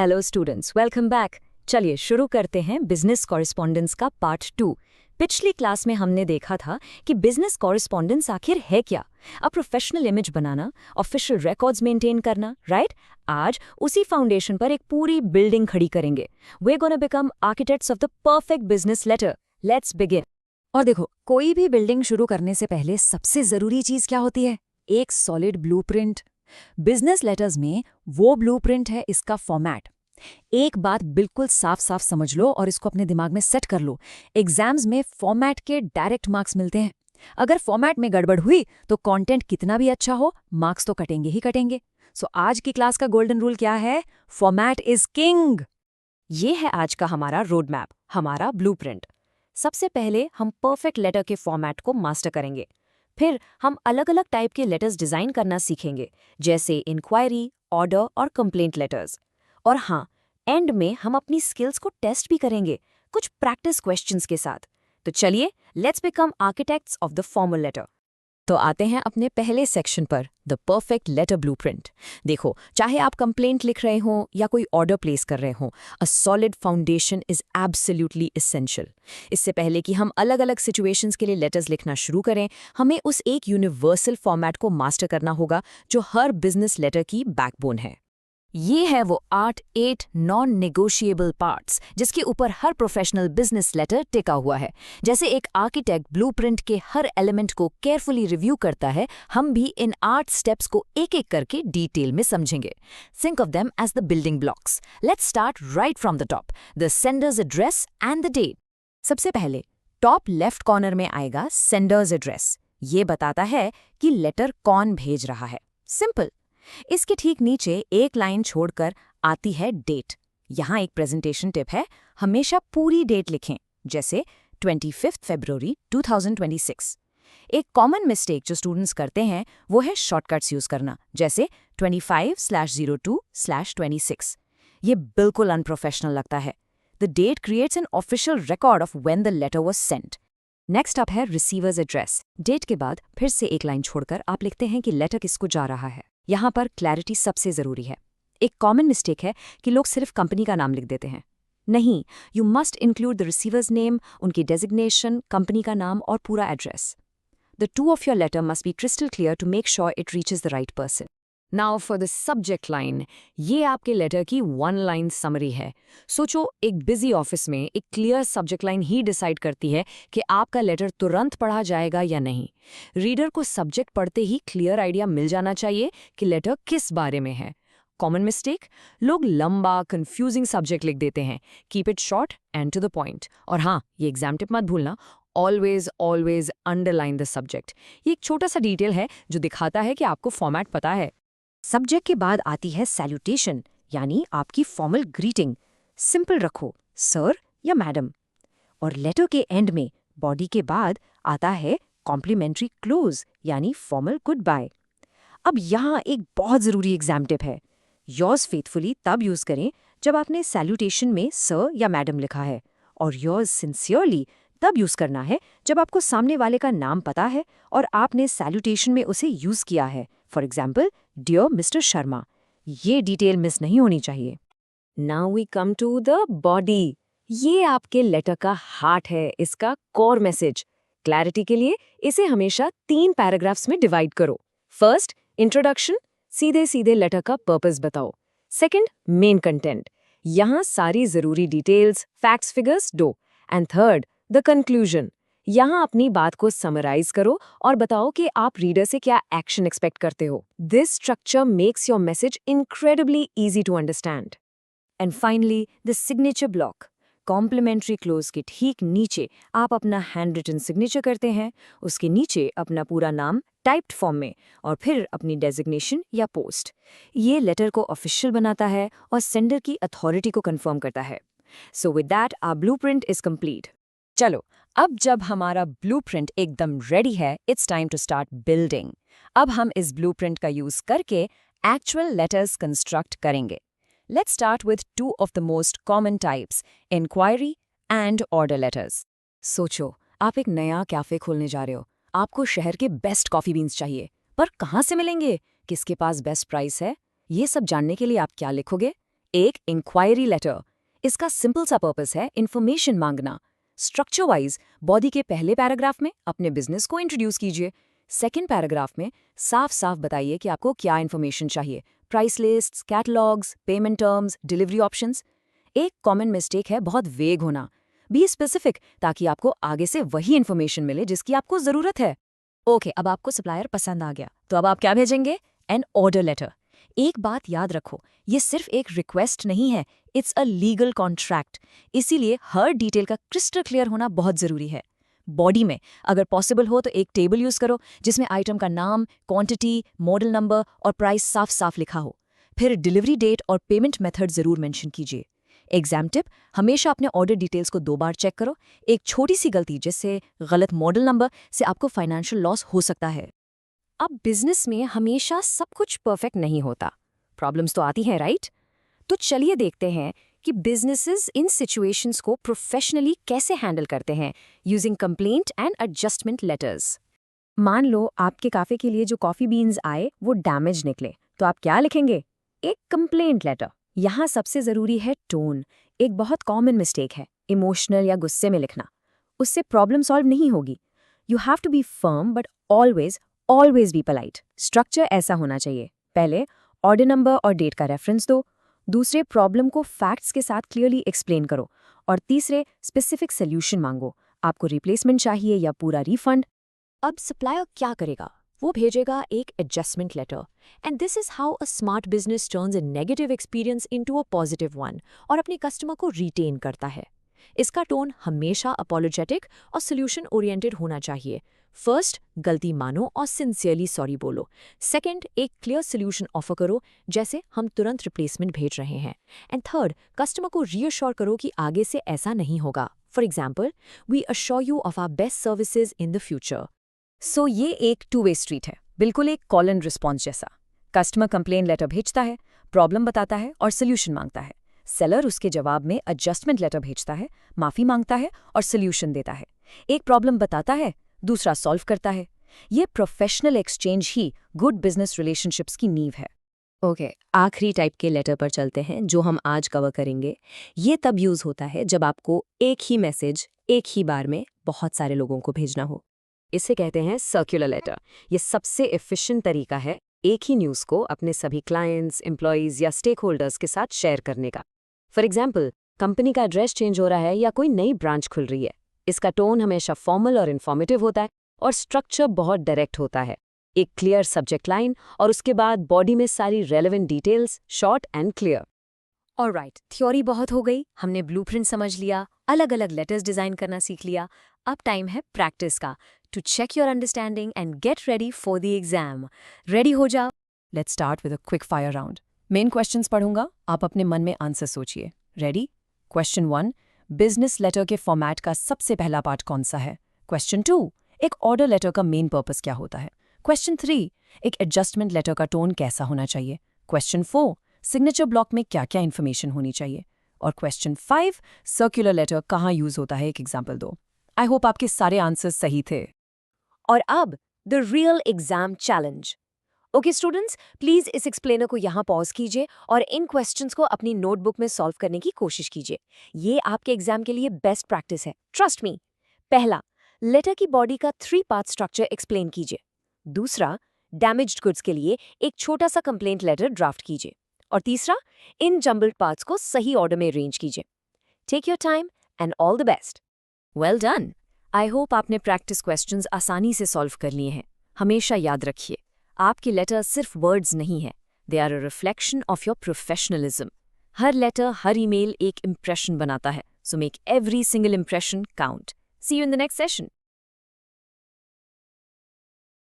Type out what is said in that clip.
Hello students, welcome back. चलिए शुरू करते हैं बिजनेस कॉरेस्पॉन्डेंस का पार्ट 2। पिछली क्लास में हमने देखा था कि बिजनेस कॉरेस्पॉन्डेंस आखिर है क्या। अ प्रोफेशनल इमेज बनाना, ऑफिशियल रिकॉर्ड्स मेंटेन करना, राइट। आज उसी फाउंडेशन पर एक पूरी बिल्डिंग खड़ी करेंगे। We gonna become architects of the perfect business letter. Let's begin. और देखो, कोई भी बिल्डिंग शुरू करने से पहले सबसे जरूरी चीज क्या होती है? एक सॉलिड ब्लूप्रिंट। बिजनेस लेटर्स में वो ब्लूप्रिंट है इसका फॉर्मेट। एक बात बिल्कुल साफ साफ समझ लो और इसको अपने दिमाग में सेट कर लो। एग्जाम्स में फॉर्मेट के डायरेक्ट मार्क्स मिलते हैं। अगर फॉर्मेट में गड़बड़ हुई तो कंटेंट कितना भी अच्छा हो, मार्क्स तो कटेंगे ही कटेंगे। सो आज की क्लास का गोल्डन रूल क्या है? Format is king. ये है आज का हमारा रोड मैप, हमारा ब्लूप्रिंट। सबसे पहले हम परफेक्ट लेटर के फॉर्मेट को मास्टर करेंगे। फिर हम अलग अलग टाइप के लेटर्स डिजाइन करना सीखेंगे, जैसे इंक्वायरी, ऑर्डर और कंप्लेंट लेटर्स। और हाँ, एंड में हम अपनी स्किल्स को टेस्ट भी करेंगे, कुछ प्रैक्टिस क्वेश्चंस के साथ। तो चलिए, let's become architects of the formal letter. तो आते हैं अपने पहले सेक्शन पर, द परफेक्ट लेटर ब्लूप्रिंट। देखो, चाहे आप कंप्लेंट लिख रहे हो या कोई ऑर्डर प्लेस कर रहे हो, a solid foundation is absolutely essential. इससे पहले कि हम अलग अलग सिचुएशंस के लिए लेटर्स लिखना शुरू करें, हमें उस एक यूनिवर्सल फॉर्मेट को मास्टर करना होगा जो हर बिजनेस लेटर की बैकबोन है। ये है वो 8 नॉन नेगोशिएबल पार्ट्स जिसके ऊपर हर प्रोफेशनल बिजनेस लेटर टिका हुआ है। जैसे एक आर्किटेक्ट ब्लूप्रिंट के हर एलिमेंट को केयरफुली रिव्यू करता है, हम भी इन 8 स्टेप्स को एक एक करके डिटेल में समझेंगे। Think of them as the building blocks. Let's start right from the top, the sender's address and the date. सबसे पहले टॉप लेफ्ट कॉर्नर में आएगा सेंडर्स एड्रेस। ये बताता है कि लेटर कौन भेज रहा है। सिंपल। इसके ठीक नीचे एक लाइन छोड़कर आती है डेट। यहाँ एक प्रेजेंटेशन टिप है, हमेशा पूरी डेट लिखें, जैसे 25 फरवरी 2026। एक कॉमन मिस्टेक जो स्टूडेंट्स करते हैं वो है शॉर्टकट्स यूज करना, जैसे 25/02/26। ये बिल्कुल अनप्रोफेशनल लगता है। The date creates an official record of when the letter was sent. Next up है रिसीवर्स एड्रेस। डेट के बाद फिर से एक लाइन छोड़कर आप लिखते हैं कि लेटर किसको जा रहा है। यहाँ पर क्लैरिटी सबसे जरूरी है। एक कॉमन मिस्टेक है कि लोग सिर्फ कंपनी का नाम लिख देते हैं। नहीं, you must include the receiver's name, उनकी डेजिग्नेशन, कंपनी का नाम और पूरा एड्रेस। The to of your letter must be crystal clear to make sure it reaches the right person. Now for the subject line. ये आपके लेटर की 1 line summary है। सोचो, एक बिजी ऑफिस में एक क्लियर सब्जेक्ट लाइन ही डिसाइड करती है कि आपका लेटर तुरंत पढ़ा जाएगा या नहीं। रीडर को सब्जेक्ट पढ़ते ही क्लियर आइडिया मिल जाना चाहिए कि लेटर किस बारे में है। कॉमन मिस्टेक, लोग लंबा कंफ्यूजिंग सब्जेक्ट लिख देते हैं। Keep it short and to the point. और हाँ, ये एग्जाम टिप मत भूलना, always always underline the subject. ये एक छोटा सा डिटेल है जो दिखाता है कि आपको फॉर्मेट पता है। सब्जेक्ट के बाद आती है सैल्यूटेशन, यानी आपकी फॉर्मल ग्रीटिंग। सिंपल रखो, सर या मैडम। और लेटर के एंड में बॉडी के बाद आता है कॉम्प्लीमेंट्री क्लोज, यानी फॉर्मल गुड बाय। अब यहाँ एक बहुत जरूरी एग्जाम टिप है। योर्स फेथफुली तब यूज करें जब आपने सैल्यूटेशन में सर या मैडम लिखा है, और योर्स सिंसियरली तब यूज करना है जब आपको सामने वाले का नाम पता है और आपने सैल्यूटेशन में उसे यूज किया है। For example, dear mister Sharma. ये डिटेल मिस नहीं होनी चाहिए। Now we come to the body. ये आपके लेटर का हार्ट है, इसका कोर मैसेज। क्लैरिटी के लिए इसे हमेशा 3 पैराग्राफ्स में डिवाइड करो। फर्स्ट, इंट्रोडक्शन, सीधे सीधे लेटर का पर्पस बताओ। सेकंड, मेन कंटेंट, यहाँ सारी जरूरी डिटेल्स, फैक्ट्स, फिगर्स दो। एंड थर्ड, द कंक्लूजन, यहाँ अपनी बात को समराइज करो और बताओ कि आप रीडर से क्या एक्शन एक्सपेक्ट करते हो। This structure makes your message incredibly easy to understand. And finally, the signature block. Complimentary close के ठीक नीचे आप अपना हैंड रिटन सिग्नेचर करते हैं, उसके नीचे अपना पूरा नाम टाइप्ड फॉर्म में, और फिर अपनी डेजिग्नेशन या पोस्ट। ये लेटर को ऑफिशियल बनाता है और सेंडर की अथॉरिटी को कंफर्म करता है। So with that our blueprint is complete. चलो, अब जब हमारा ब्लूप्रिंट एकदम रेडी है, it's time to start building. अब हम इस ब्लूप्रिंट का यूज करके एक्चुअल लेटर्स कंस्ट्रक्ट करेंगे। Let's start with 2 of the most common types, inquiry and order letters. सोचो, आप एक नया कैफे खोलने जा रहे हो। आपको शहर के बेस्ट कॉफी बीन्स चाहिए, पर कहाँ से मिलेंगे? किसके पास बेस्ट प्राइस है? ये सब जानने के लिए आप क्या लिखोगे? एक इंक्वायरी लेटर। इसका सिंपल सा पर्पस है इन्फॉर्मेशन मांगना। स्ट्रक्चर वाइज बॉडी के पहले पैराग्राफ में अपने बिजनेस को इंट्रोड्यूस कीजिए। सेकंड पैराग्राफ में साफ साफ बताइए कि आपको क्या इन्फॉर्मेशन चाहिए, price lists, catalogues, payment terms, delivery options. एक कॉमन मिस्टेक है बहुत वेग होना। बी स्पेसिफिक ताकि आपको आगे से वही इन्फॉर्मेशन मिले जिसकी आपको जरूरत है। ओके, अब आपको सप्लायर पसंद आ गया, तो अब आप क्या भेजेंगे? An order letter. एक बात याद रखो, ये सिर्फ एक रिक्वेस्ट नहीं है, इट्स अ लीगल कॉन्ट्रैक्ट। इसीलिए हर डिटेल का क्रिस्टल क्लियर होना बहुत जरूरी है। बॉडी में अगर पॉसिबल हो तो एक टेबल यूज करो जिसमें आइटम का नाम, क्वांटिटी, मॉडल नंबर और प्राइस साफ साफ लिखा हो। फिर डिलीवरी डेट और पेमेंट मेथड जरूर मेंशन कीजिए। एग्जाम टिप, हमेशा अपने ऑर्डर डिटेल्स को 2 बार चेक करो। एक छोटी सी गलती जैसे गलत मॉडल नंबर से आपको फाइनेंशियल लॉस हो सकता है। अब बिजनेस में हमेशा सब कुछ परफेक्ट नहीं होता, प्रॉब्लम्स तो आती हैं, राइट? तो चलिए देखते हैं कि बिजनेसेस इन सिचुएशंस को प्रोफेशनली कैसे हैंडल करते हैं using complaint and adjustment letters. मान लो आपके काफे के लिए जो कॉफी बीन्स आए वो डैमेज निकले, तो आप क्या लिखेंगे? एक कंप्लेंट लेटर। यहाँ सबसे जरूरी है टोन। एक बहुत कॉमन मिस्टेक है इमोशनल या गुस्से में लिखना। उससे प्रॉब्लम सॉल्व नहीं होगी। You have to be firm but always be polite. Structure ऐसा होना चाहिए, पहले ऑर्डर नंबर और डेट का रेफरेंस दो, दूसरे प्रॉब्लम को फैक्ट्स के साथ क्लियरली एक्सप्लेन करो, और तीसरे स्पेसिफिक सोल्यूशन मांगो। आपको रिप्लेसमेंट चाहिए या पूरा रिफंड। अब सप्लायर क्या करेगा? वो भेजेगा एक adjustment letter. And this is how a smart business turns a negative experience into a positive one और अपने कस्टमर को रिटेन करता है। इसका टोन हमेशा अपॉलोजेटिक और सोल्यूशन ओरिएंटेड होना चाहिए। फर्स्ट, गलती मानो और सिंसियरली सॉरी बोलो। सेकंड, एक क्लियर सोल्यूशन ऑफर करो, जैसे हम तुरंत रिप्लेसमेंट भेज रहे हैं। एंड थर्ड, कस्टमर को रीअश्योर करो कि आगे से ऐसा नहीं होगा। For example, we assure you of our best services in the future. So ये एक 2-वे स्ट्रीट है, बिल्कुल एक कॉल एंड रिस्पॉन्स जैसा। कस्टमर कंप्लेन लेटर भेजता है, प्रॉब्लम बताता है और सोल्यूशन मांगता है। सेलर उसके जवाब में एडजस्टमेंट लेटर भेजता है, माफी मांगता है और सोल्यूशन देता है। एक प्रॉब्लम बताता है, दूसरा सॉल्व करता है। ये प्रोफेशनल एक्सचेंज ही गुड बिजनेस रिलेशनशिप्स की नींव है। ओके, आखिरी टाइप के लेटर पर चलते हैं जो हम आज कवर करेंगे। ये तब यूज होता है जब आपको एक ही मैसेज एक ही बार में बहुत सारे लोगों को भेजना हो। इसे कहते हैं सर्कुलर लेटर। ये सबसे एफिशिएंट तरीका है एक ही न्यूज़ को अपने सभी क्लाइंट्स, एम्प्लॉयज़ या स्टेक होल्डर्स के साथ शेयर करने का। फॉर एग्जाम्पल, कंपनी का एड्रेस चेंज हो रहा है या कोई नई ब्रांच खुल रही है। इसका टोन हमेशा फॉर्मल और इन्फॉर्मेटिव होता है और स्ट्रक्चर बहुत डायरेक्ट होता है। एक क्लियर सब्जेक्ट लाइन और उसके बाद बॉडी में सारी relevant details, short and clear. Alright, theory बहुत हो गई, हमने ब्लूप्रिंट समझ लिया, अलग अलग लेटर्स डिजाइन करना सीख लिया। अब टाइम है प्रैक्टिस का, to check your understanding and get ready for the exam. Ready हो जाओ। Let's start with a quick fire round. मेन क्वेश्चंस पढ़ूंगा, आप अपने मन में आंसर सोचिए। रेडी? क्वेश्चन 1, बिजनेस लेटर के फॉर्मेट का सबसे पहला पार्ट कौन सा है? क्वेश्चन 2, एक ऑर्डर लेटर का मेन पर्पस क्या होता है? क्वेश्चन 3, एक एडजस्टमेंट लेटर का टोन कैसा होना चाहिए? क्वेश्चन 4, सिग्नेचर ब्लॉक में क्या क्या इन्फॉर्मेशन होनी चाहिए? और क्वेश्चन 5, सर्कुलर लेटर कहाँ यूज होता है, एक एग्जाम्पल दो। आई होप आपके सारे आंसर्स सही थे। और अब the real exam challenge. Okay students, please इस एक्सप्लेनर को यहाँ पॉज कीजिए और इन क्वेश्चंस को अपनी नोटबुक में सॉल्व करने की कोशिश कीजिए। ये आपके एग्जाम के लिए बेस्ट प्रैक्टिस है, ट्रस्ट मी। पहला, लेटर की बॉडी का 3 पार्ट स्ट्रक्चर एक्सप्लेन कीजिए। दूसरा, डैमेज्ड गुड्स के लिए एक छोटा सा कंप्लेंट लेटर ड्राफ्ट कीजिए। और तीसरा, इन जम्बल्ड पार्ट्स को सही ऑर्डर में अरेंज कीजिए। Take your time and all the best. Well done. I hope आपने प्रैक्टिस क्वेश्चंस आसानी से सॉल्व कर लिए हैं। हमेशा याद रखिए, आपके लेटर सिर्फ वर्ड्स नहीं है, they are a reflection of your professionalism. हर लेटर, हर ईमेल एक इंप्रेशन बनाता है, so make every single impression count. See you in the next session.